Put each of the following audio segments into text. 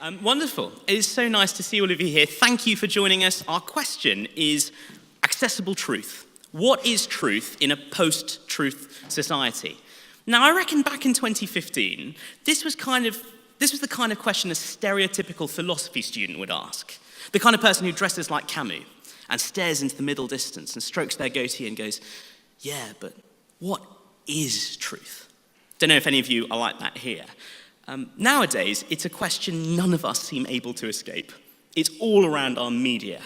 Wonderful. It is so nice to see all of you here. Thank you for joining us. Our question is accessible truth. What is truth in a post-truth society? Now, I reckon back in 2015, this was the kind of question a stereotypical philosophy student would ask. The kind of person who dresses like Camus and stares into the middle distance and strokes their goatee and goes, yeah, but what is truth? Don't know if any of you are like that here. Nowadays, it's a question none of us seem able to escape. It's all around our media.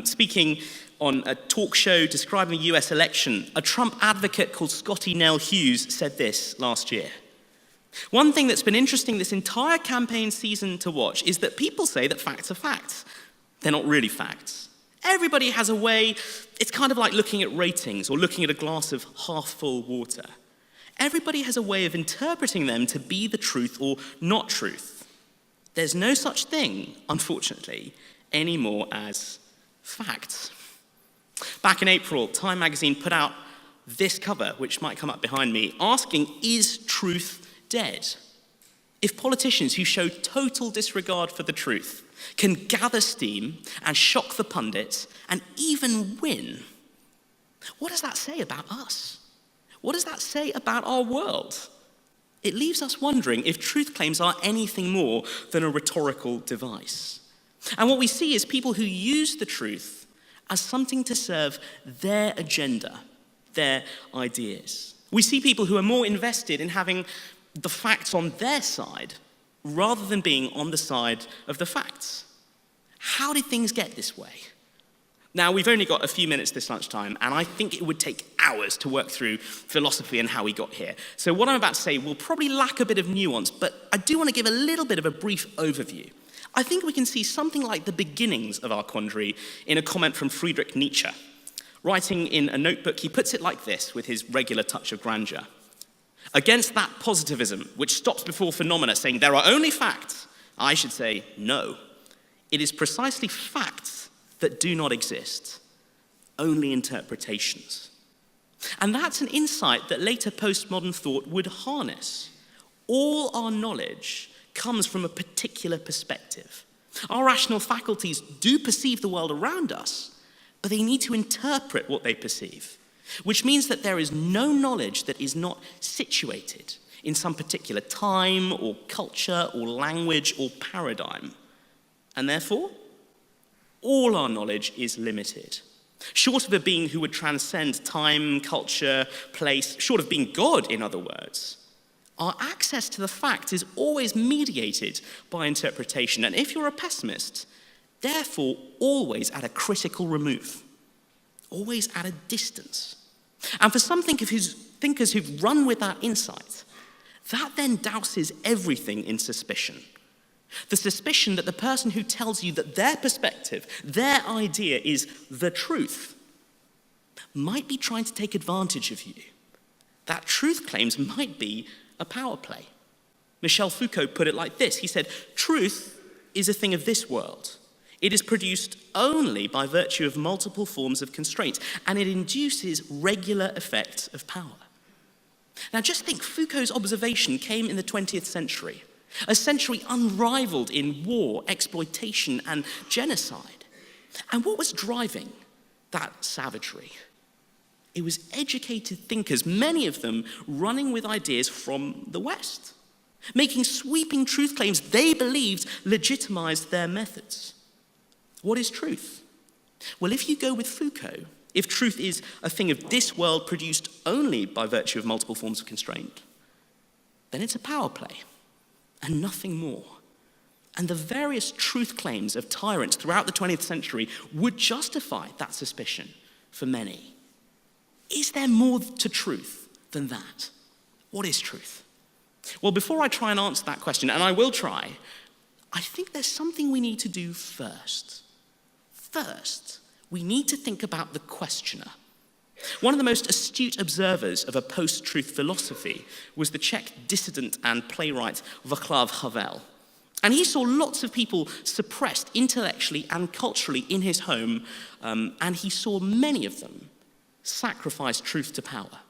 Speaking on a talk show describing the US election, a Trump advocate called Scotty Nell Hughes said this last year. One thing that's been interesting this entire campaign season to watch is that people say that facts are facts. They're not really facts. Everybody has a way, it's kind of like looking at ratings or looking at a glass of half-full water. Everybody has a way of interpreting them to be the truth or not truth. There's no such thing, unfortunately, anymore as facts. Back in April, Time magazine put out this cover, which might come up behind me, asking, is truth dead? If politicians who show total disregard for the truth can gather steam and shock the pundits and even win, what does that say about us? What does that say about our world? It leaves us wondering if truth claims are anything more than a rhetorical device. And what we see is people who use the truth as something to serve their agenda, their ideas. We see people who are more invested in having the facts on their side rather than being on the side of the facts. How did things get this way? Now, we've only got a few minutes this lunchtime, and I think it would take hours to work through philosophy and how we got here. So what I'm about to say will probably lack a bit of nuance, but I do want to give a little bit of a brief overview. I think we can see something like the beginnings of our quandary in a comment from Friedrich Nietzsche. Writing in a notebook, he puts it like this with his regular touch of grandeur. Against that positivism, which stops before phenomena saying there are only facts, I should say no. It is precisely facts that do not exist, only interpretations. And that's an insight that later postmodern thought would harness. All our knowledge comes from a particular perspective. Our rational faculties do perceive the world around us, but they need to interpret what they perceive, which means that there is no knowledge that is not situated in some particular time or culture or language or paradigm. And therefore, all our knowledge is limited. Short of a being who would transcend time, culture, place, short of being God, in other words, our access to the facts is always mediated by interpretation. And if you're a pessimist, therefore always at a critical remove, always at a distance. And for some thinkers who've run with that insight, that then douses everything in suspicion. The suspicion that the person who tells you that their perspective, their idea is the truth, might be trying to take advantage of you. That truth claims might be a power play. Michel Foucault put it like this. He said, truth is a thing of this world. It is produced only by virtue of multiple forms of constraint, and it induces regular effects of power. Now just think, Foucault's observation came in the 20th century. A century unrivaled in war, exploitation, and genocide. And what was driving that savagery? It was educated thinkers, many of them running with ideas from the West, making sweeping truth claims they believed legitimized their methods. What is truth? Well, if you go with Foucault, if truth is a thing of this world produced only by virtue of multiple forms of constraint, then it's a power play. And nothing more. And the various truth claims of tyrants throughout the 20th century would justify that suspicion for many. Is there more to truth than that? What is truth? Well, before I try and answer that question, and I will try, I think there's something we need to do first. First, we need to think about the questioner. One of the most astute observers of a post-truth philosophy was the Czech dissident and playwright Václav Havel. And he saw lots of people suppressed intellectually and culturally in his home, and he saw many of them sacrifice truth to power.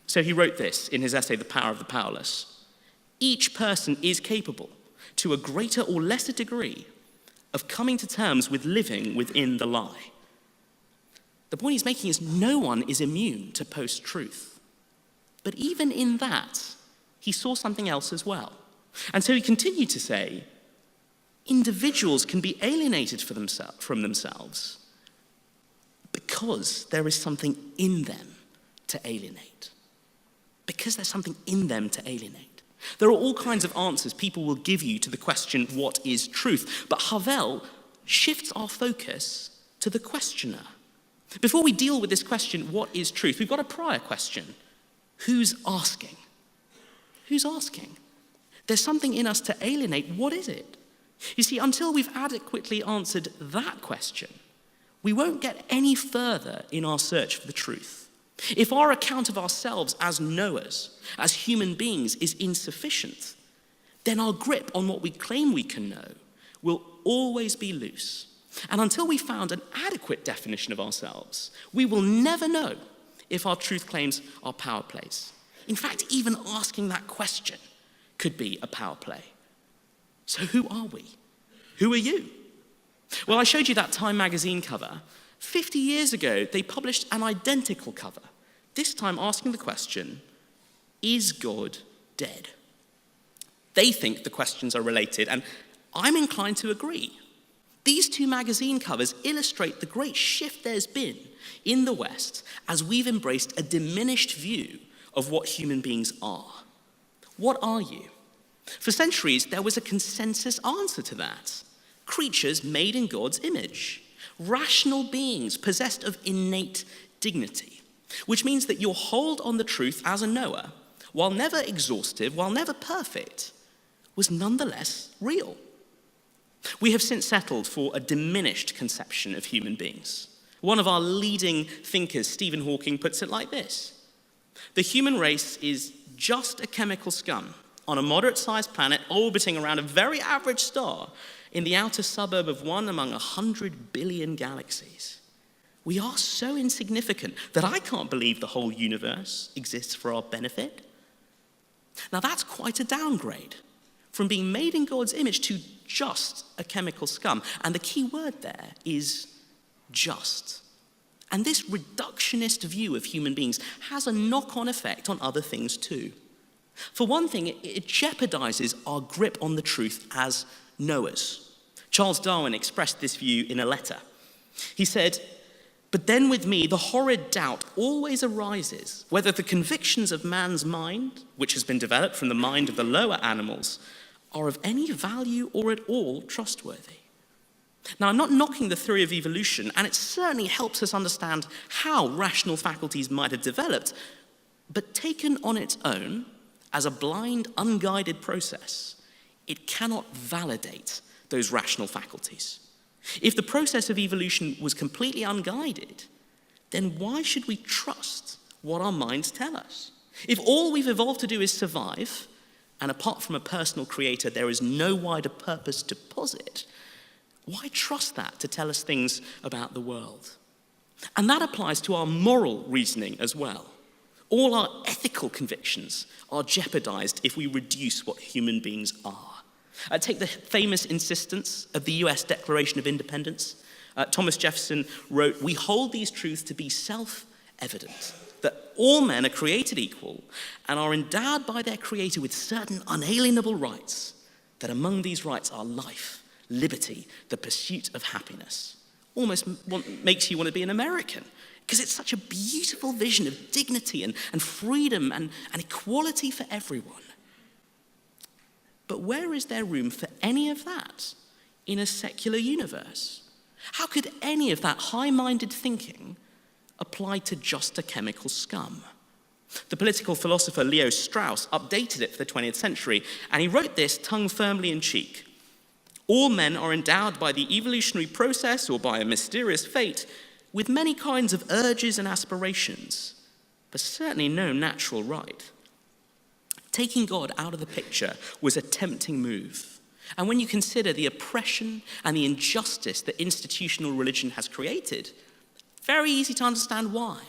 So he wrote this in his essay, The Power of the Powerless. Each person is capable to a greater or lesser degree of coming to terms with living within the lie. The point he's making is no one is immune to post-truth. But even in that, he saw something else as well. And so he continued to say, individuals can be alienated from themselves because there is something in them to alienate. Because there's something in them to alienate. There are all kinds of answers people will give you to the question, what is truth? But Havel shifts our focus to the questioner. Before we deal with this question, what is truth? We've got a prior question. Who's asking? Who's asking? There's something in us to alienate. What is it? You see, until we've adequately answered that question, we won't get any further in our search for the truth. If our account of ourselves as knowers, as human beings, is insufficient, then our grip on what we claim we can know will always be loose. And until we found an adequate definition of ourselves, we will never know if our truth claims are power plays. In fact, even asking that question could be a power play. So who are we? Who are you? Well, I showed you that Time magazine cover. 50 years ago, they published an identical cover, this time asking the question, is God dead? They think the questions are related, and I'm inclined to agree. These two magazine covers illustrate the great shift there's been in the West as we've embraced a diminished view of what human beings are. What are you? For centuries, there was a consensus answer to that. Creatures made in God's image. Rational beings possessed of innate dignity, which means that your hold on the truth as a knower, while never exhaustive, while never perfect, was nonetheless real. We have since settled for a diminished conception of human beings. One of our leading thinkers, Stephen Hawking, puts it like this: the human race is just a chemical scum on a moderate-sized planet orbiting around a very average star in the outer suburb of one among 100 billion galaxies. We are so insignificant that I can't believe the whole universe exists for our benefit. Now that's quite a downgrade from being made in God's image to just a chemical scum. And the key word there is just. And this reductionist view of human beings has a knock-on effect on other things too. For one thing, it jeopardizes our grip on the truth as knowers. Charles Darwin expressed this view in a letter. He said, "But then with me, the horrid doubt always arises whether the convictions of man's mind, which has been developed from the mind of the lower animals, are of any value or at all trustworthy." Now, I'm not knocking the theory of evolution, and it certainly helps us understand how rational faculties might have developed, but taken on its own, as a blind, unguided process, it cannot validate those rational faculties. If the process of evolution was completely unguided, then why should we trust what our minds tell us? If all we've evolved to do is survive, and apart from a personal creator, there is no wider purpose to posit, why trust that to tell us things about the world? And that applies to our moral reasoning as well. All our ethical convictions are jeopardized if we reduce what human beings are. Take the famous insistence of the US Declaration of Independence. Thomas Jefferson wrote, "We hold these truths to be self-evident, that all men are created equal and are endowed by their Creator with certain unalienable rights, that among these rights are life, liberty, the pursuit of happiness." Almost makes you want to be an American, because it's such a beautiful vision of dignity and freedom and equality for everyone. But where is there room for any of that in a secular universe? How could any of that high-minded thinking apply to just a chemical scum? The political philosopher Leo Strauss updated it for the 20th century, and he wrote this tongue firmly in cheek: "All men are endowed by the evolutionary process or by a mysterious fate with many kinds of urges and aspirations, but certainly no natural right." Taking God out of the picture was a tempting move. And when you consider the oppression and the injustice that institutional religion has created, very easy to understand why.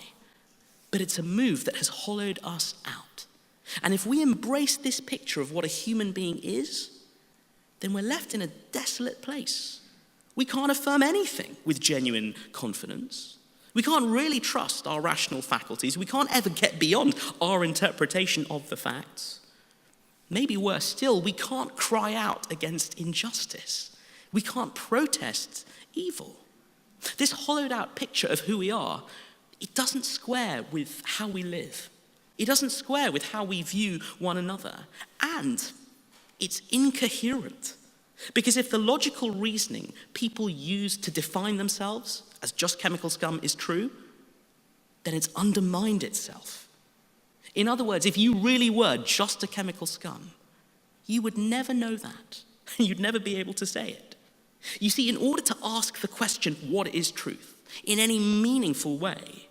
But it's a move that has hollowed us out. And if we embrace this picture of what a human being is, then we're left in a desolate place. We can't affirm anything with genuine confidence. We can't really trust our rational faculties. We can't ever get beyond our interpretation of the facts. Maybe worse still, we can't cry out against injustice. We can't protest evil. This hollowed out picture of who we are, it doesn't square with how we live. It doesn't square with how we view one another. And it's incoherent. Because if the logical reasoning people use to define themselves as just chemical scum is true, then it's undermined itself. In other words, if you really were just a chemical scum, you would never know that. You'd never be able to say it. You see, in order to ask the question, what is truth, in any meaningful way,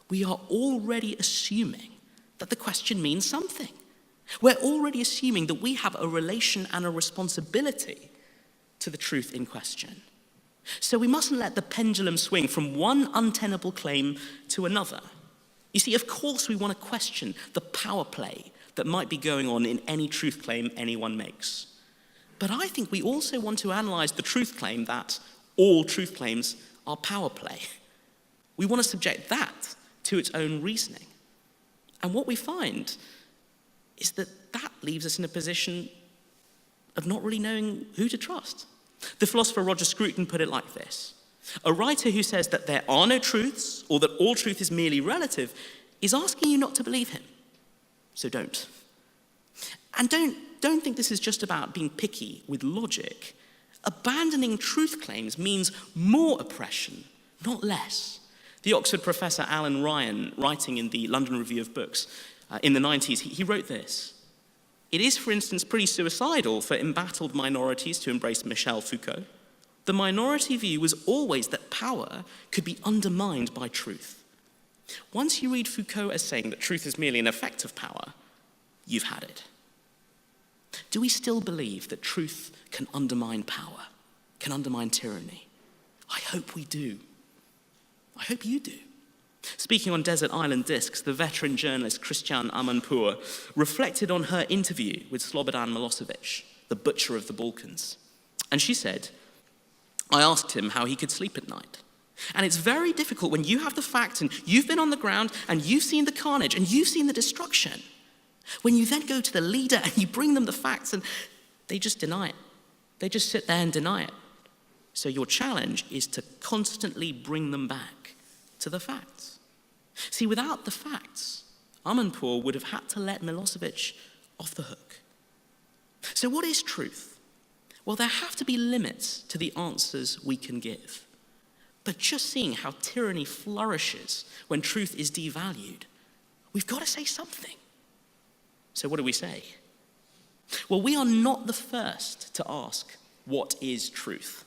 we are already assuming that the question means something. We're already assuming that we have a relation and a responsibility to the truth in question. So we mustn't let the pendulum swing from one untenable claim to another. You see, of course we want to question the power play that might be going on in any truth claim anyone makes. But I think we also want to analyze the truth claim that all truth claims are power play. We want to subject that to its own reasoning. And what we find is that leaves us in a position of not really knowing who to trust. The philosopher Roger Scruton put it like this: a writer who says that there are no truths or that all truth is merely relative is asking you not to believe him. So don't. And don't think this is just about being picky with logic. Abandoning truth claims means more oppression, not less. The Oxford professor Alan Ryan, writing in the London Review of Books in the 90s, he wrote this: it is, for instance, pretty suicidal for embattled minorities to embrace Michel Foucault. The minority view was always that power could be undermined by truth. Once you read Foucault as saying that truth is merely an effect of power, you've had it. Do we still believe that truth can undermine power, can undermine tyranny? I hope we do. I hope you do. Speaking on Desert Island Discs, the veteran journalist Christiane Amanpour reflected on her interview with Slobodan Milosevic, the butcher of the Balkans. And she said, I asked him how he could sleep at night. And it's very difficult when you have the facts and you've been on the ground and you've seen the carnage and you've seen the destruction. When you then go to the leader and you bring them the facts and they just deny it. They just sit there and deny it. So your challenge is to constantly bring them back to the facts. See, without the facts, Amanpour would have had to let Milosevic off the hook. So what is truth? Well, there have to be limits to the answers we can give. But just seeing how tyranny flourishes when truth is devalued, we've got to say something. So what do we say? Well, we are not the first to ask, what is truth?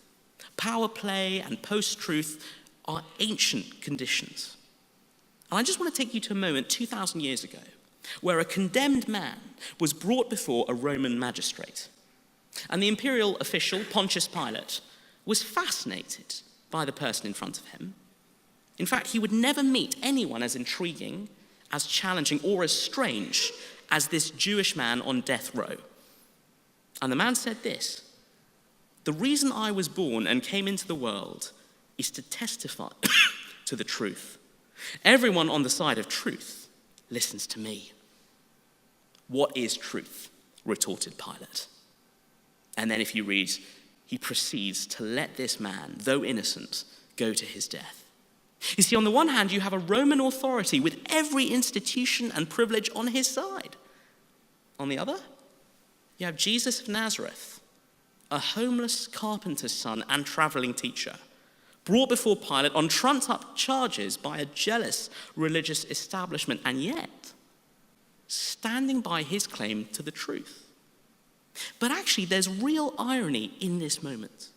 Power play and post-truth are ancient conditions. And I just want to take you to a moment 2,000 years ago where a condemned man was brought before a Roman magistrate. And the imperial official, Pontius Pilate, was fascinated by the person in front of him. In fact, he would never meet anyone as intriguing, as challenging, or as strange as this Jewish man on death row. And the man said this: the reason I was born and came into the world is to testify to the truth. Everyone on the side of truth listens to me. What is truth? Retorted Pilate. And then if you read, he proceeds to let this man, though innocent, go to his death. You see, on the one hand, you have a Roman authority with every institution and privilege on his side. On the other, you have Jesus of Nazareth, a homeless carpenter's son and traveling teacher, brought before Pilate on trumped-up charges by a jealous religious establishment, and yet standing by his claim to the truth. But actually, there's real irony in this moment.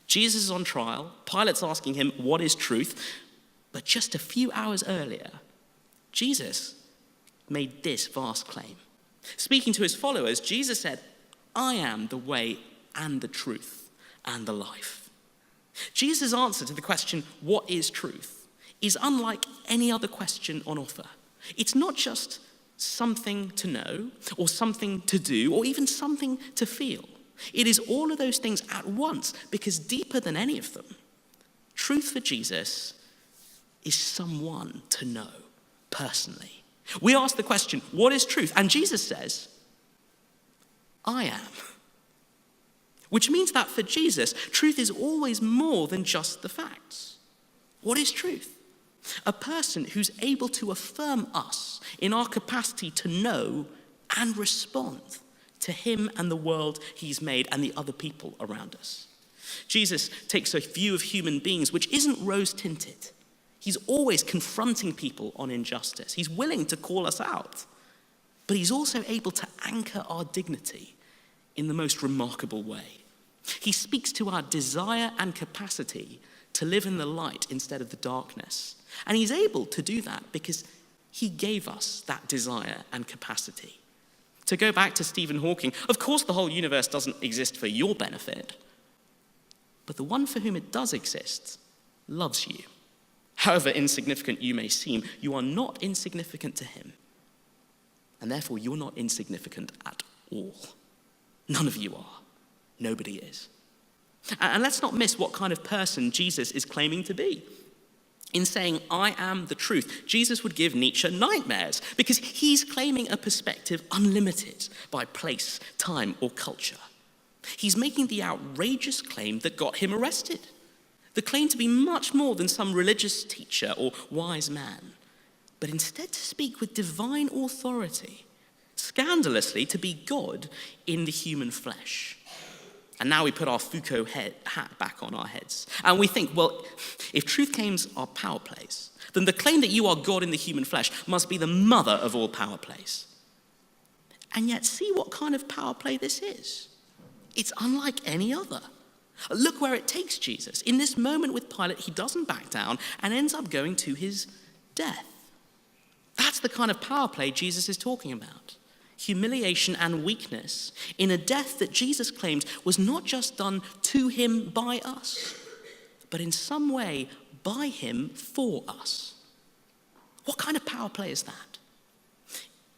Jesus is on trial. Pilate's asking him, what is truth? But just a few hours earlier, Jesus made this vast claim. Speaking to his followers, Jesus said, I am the way and the truth and the life. Jesus' answer to the question, what is truth, is unlike any other question on offer. It's not just something to know or something to do or even something to feel. It is all of those things at once, because deeper than any of them, truth for Jesus is someone to know personally. We ask the question, what is truth? And Jesus says, I am. Which means that for Jesus, truth is always more than just the facts. What is truth? A person who's able to affirm us in our capacity to know and respond to him and the world he's made and the other people around us. Jesus takes a view of human beings which isn't rose-tinted. He's always confronting people on injustice. He's willing to call us out. But he's also able to anchor our dignity in the most remarkable way. He speaks to our desire and capacity to live in the light instead of the darkness. And he's able to do that because he gave us that desire and capacity. To go back to Stephen Hawking, of course the whole universe doesn't exist for your benefit, but the one for whom it does exist loves you. However insignificant you may seem, you are not insignificant to him. And therefore you're not insignificant at all. None of you are. Nobody is. And let's not miss what kind of person Jesus is claiming to be. In saying, I am the truth, Jesus would give Nietzsche nightmares because he's claiming a perspective unlimited by place, time, or culture. He's making the outrageous claim that got him arrested. The claim to be much more than some religious teacher or wise man, but instead to speak with divine authority, scandalously to be God in the human flesh. And now we put our Foucault hat back on our heads. And we think, well, if truth claims are power plays, then the claim that you are God in the human flesh must be the mother of all power plays. And yet, see what kind of power play this is. It's unlike any other. Look where it takes Jesus. In this moment with Pilate, he doesn't back down and ends up going to his death. That's the kind of power play Jesus is talking about. Humiliation and weakness in a death that Jesus claimed was not just done to him by us, but in some way by him for us. What kind of power play is that?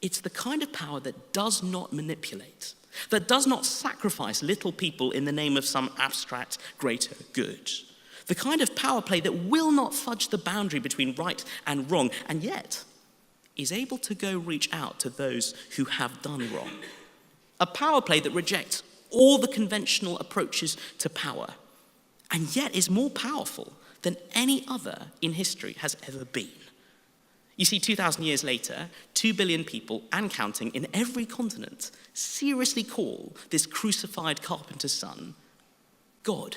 It's the kind of power that does not manipulate, that does not sacrifice little people in the name of some abstract greater good. The kind of power play that will not fudge the boundary between right and wrong, and yet is able to go reach out to those who have done wrong. A power play that rejects all the conventional approaches to power, and yet is more powerful than any other in history has ever been. You see, 2,000 years later, 2 billion people and counting in every continent seriously call this crucified carpenter's son God.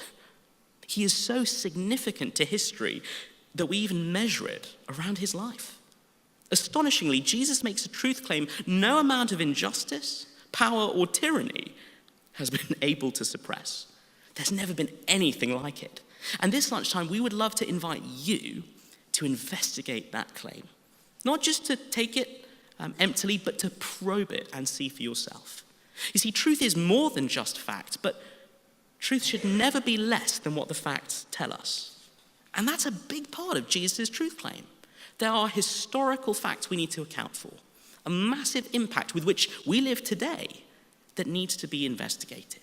He is so significant to history that we even measure it around his life. Astonishingly, Jesus makes a truth claim no amount of injustice, power, or tyranny has been able to suppress. There's never been anything like it. And this lunchtime, we would love to invite you to investigate that claim. Not just to take it emptily, but to probe it and see for yourself. You see, truth is more than just fact, but truth should never be less than what the facts tell us. And that's a big part of Jesus' truth claim. There are historical facts we need to account for, a massive impact with which we live today that needs to be investigated.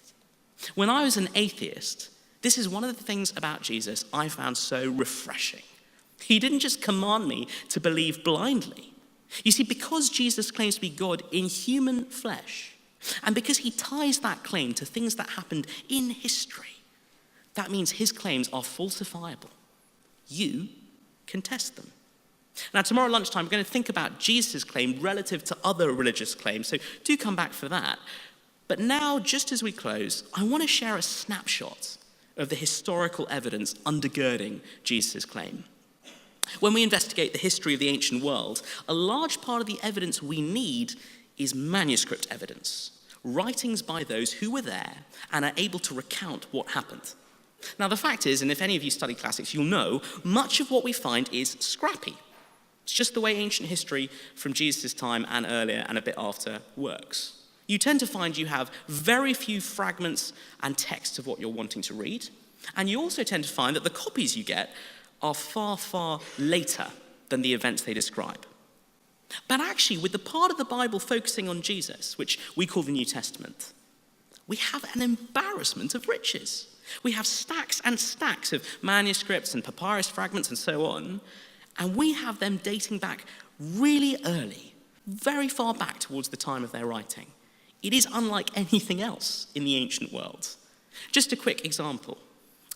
When I was an atheist, this is one of the things about Jesus I found so refreshing. He didn't just command me to believe blindly. You see, because Jesus claims to be God in human flesh, and because he ties that claim to things that happened in history, that means his claims are falsifiable. You can test them. Now, tomorrow lunchtime, we're going to think about Jesus' claim relative to other religious claims, so do come back for that. But now, just as we close, I want to share a snapshot of the historical evidence undergirding Jesus' claim. When we investigate the history of the ancient world, a large part of the evidence we need is manuscript evidence, writings by those who were there and are able to recount what happened. Now, the fact is, and if any of you study classics, you'll know, much of what we find is scrappy. It's just the way ancient history from Jesus' time and earlier and a bit after works. You tend to find you have very few fragments and texts of what you're wanting to read, and you also tend to find that the copies you get are far, far later than the events they describe. But actually, with the part of the Bible focusing on Jesus, which we call the New Testament, We have an embarrassment of riches. We have stacks and stacks of manuscripts and papyrus fragments and so on, and we have them dating back really early, very far back towards the time of their writing. It is unlike anything else in the ancient world. Just a quick example.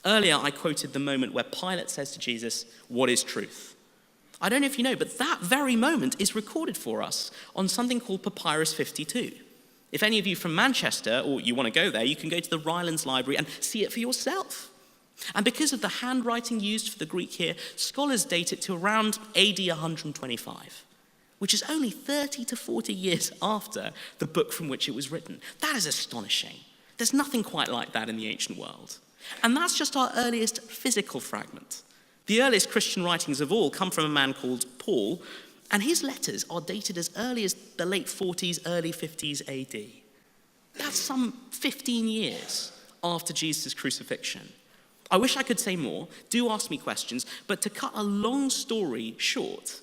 Earlier, I quoted the moment where Pilate says to Jesus, "What is truth?" I don't know if you know, but that very moment is recorded for us on something called Papyrus 52. If any of you from Manchester, or you want to go there, you can go to the Rylands Library and see it for yourself. And because of the handwriting used for the Greek here, scholars date it to around AD 125, which is only 30 to 40 years after the book from which it was written. That is astonishing. There's nothing quite like that in the ancient world. And that's just our earliest physical fragment. The earliest Christian writings of all come from a man called Paul, and his letters are dated as early as the late 40s, early 50s AD. That's some 15 years after Jesus' crucifixion. I wish I could say more. Do ask me questions. But to cut a long story short,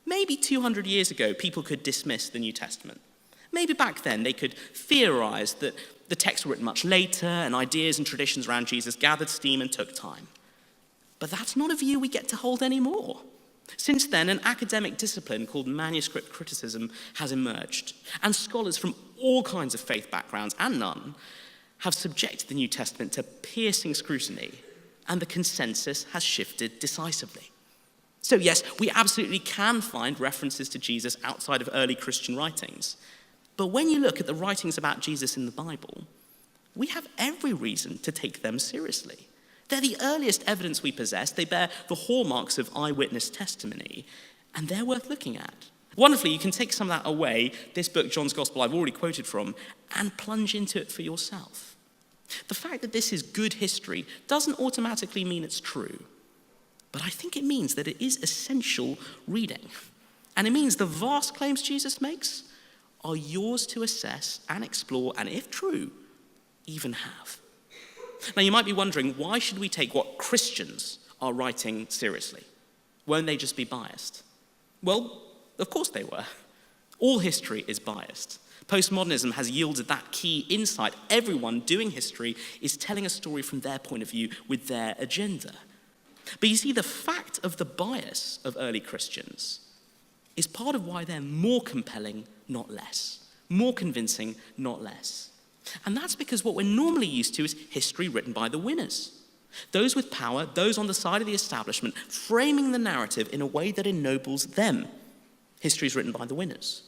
maybe 200 years ago, people could dismiss the New Testament. Maybe back then they could theorize that the texts were written much later and ideas and traditions around Jesus gathered steam and took time. But that's not a view we get to hold anymore. Since then, an academic discipline called manuscript criticism has emerged, and scholars from all kinds of faith backgrounds and none have subjected the New Testament to piercing scrutiny, and the consensus has shifted decisively. So yes, we absolutely can find references to Jesus outside of early Christian writings, but when you look at the writings about Jesus in the Bible, we have every reason to take them seriously. They're the earliest evidence we possess. They bear the hallmarks of eyewitness testimony, and they're worth looking at. Wonderfully, you can take some of that away, this book, John's Gospel, I've already quoted from, and plunge into it for yourself. The fact that this is good history doesn't automatically mean it's true, but I think it means that it is essential reading. And it means the vast claims Jesus makes are yours to assess and explore, and if true, even have. Now, you might be wondering, why should we take what Christians are writing seriously? Won't they just be biased? Well, of course they were. All history is biased. Postmodernism has yielded that key insight. Everyone doing history is telling a story from their point of view with their agenda. But you see, the fact of the bias of early Christians is part of why they're more compelling, not less. More convincing, not less. And that's because what we're normally used to is history written by the winners. Those with power, those on the side of the establishment, framing the narrative in a way that ennobles them. History is written by the winners.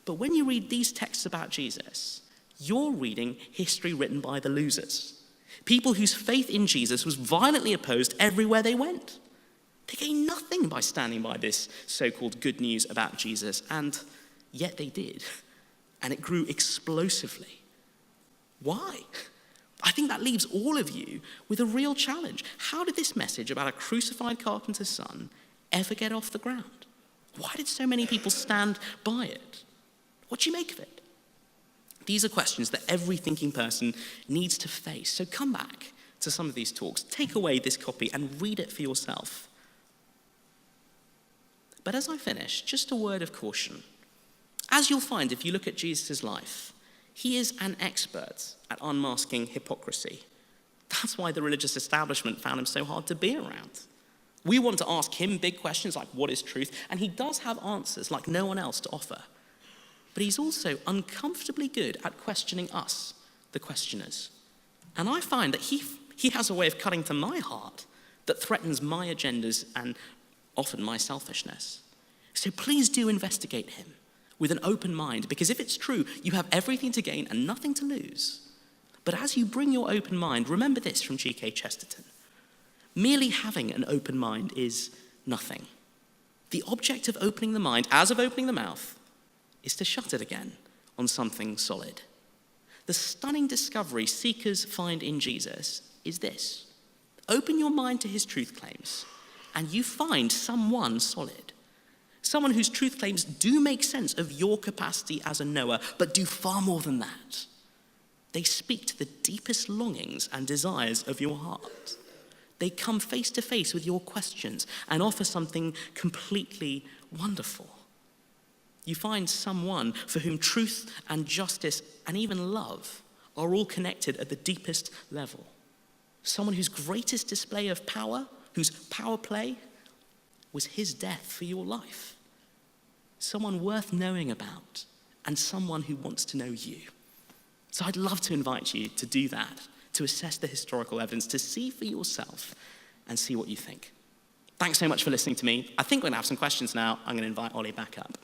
But when you read these texts about Jesus, you're reading history written by the losers. People whose faith in Jesus was violently opposed everywhere they went. They gained nothing by standing by this so-called good news about Jesus, and yet they did. And it grew explosively. Why? I think that leaves all of you with a real challenge. How did this message about a crucified carpenter's son ever get off the ground? Why did so many people stand by it? What do you make of it? These are questions that every thinking person needs to face. So come back to some of these talks, take away this copy and read it for yourself. But as I finish, just a word of caution. As you'll find if you look at Jesus' life, he is an expert at unmasking hypocrisy. That's why the religious establishment found him so hard to be around. We want to ask him big questions like, what is truth? And he does have answers like no one else to offer. But he's also uncomfortably good at questioning us, the questioners. And I find that he has a way of cutting to my heart that threatens my agendas and often my selfishness. So please do investigate him with an open mind, because if it's true, you have everything to gain and nothing to lose. But as you bring your open mind, remember this from G.K. Chesterton. Merely having an open mind is nothing. The object of opening the mind, as of opening the mouth, is to shut it again on something solid. The stunning discovery seekers find in Jesus is this. Open your mind to his truth claims, and you find someone solid. Someone whose truth claims do make sense of your capacity as a knower, but do far more than that. They speak to the deepest longings and desires of your heart. They come face to face with your questions and offer something completely wonderful. You find someone for whom truth and justice and even love are all connected at the deepest level. Someone whose greatest display of power, whose power play, was his death for your life. Someone worth knowing about, and someone who wants to know you. So I'd love to invite you to do that, to assess the historical evidence, to see for yourself and see what you think. Thanks so much for listening to me. I think we're going to have some questions now. I'm going to invite Ollie back up.